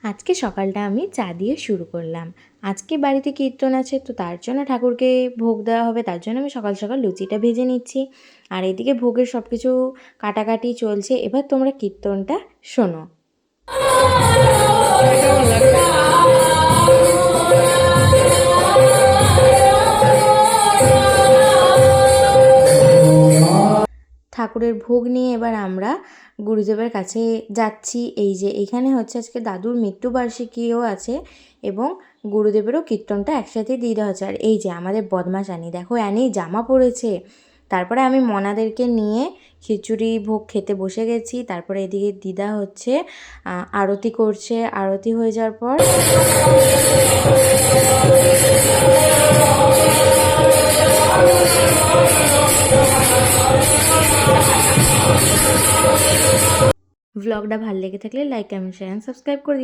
আজকে সকালটা আমি চা দিয়ে শুরু করলাম। আজকে বাড়িতে কীর্তন আছে, তো তার জন্য ঠাকুরকে ভোগ দেওয়া হবে, তার জন্য আমি সকাল সকাল লুচিটা ভেজে নিচ্ছি। আর এদিকে ভোগের সব কিছু কাটাকাটি চলছে। এবার তোমরা কীর্তনটা শোনো। ঠাকুরের ভোগ নিয়ে এবার আমরা গুরুদেবের কাছে যাচ্ছি। এই যে এখানে হচ্ছে আজকে দাদুর মৃত্যুবার্ষিকীও আছে এবং গুরুদেবেরও কীর্তনটা একসাথে দিয়ে দেওয়া হচ্ছে। আর এই যে আমাদের বদমাশ অ্যানি, দেখো অ্যানি জামা পরেছে। তারপরে আমি মনাদেরকে নিয়ে খিচুড়ি ভোগ খেতে বসে গেছি। তারপরে এদিকে দিদা হচ্ছে আরতি করছে। আরতি হয়ে যাওয়ার পর ব্লগটা ভালো লেগে থাকলে লাইক, কমেন্ট, শেয়ার, সাবস্ক্রাইব করে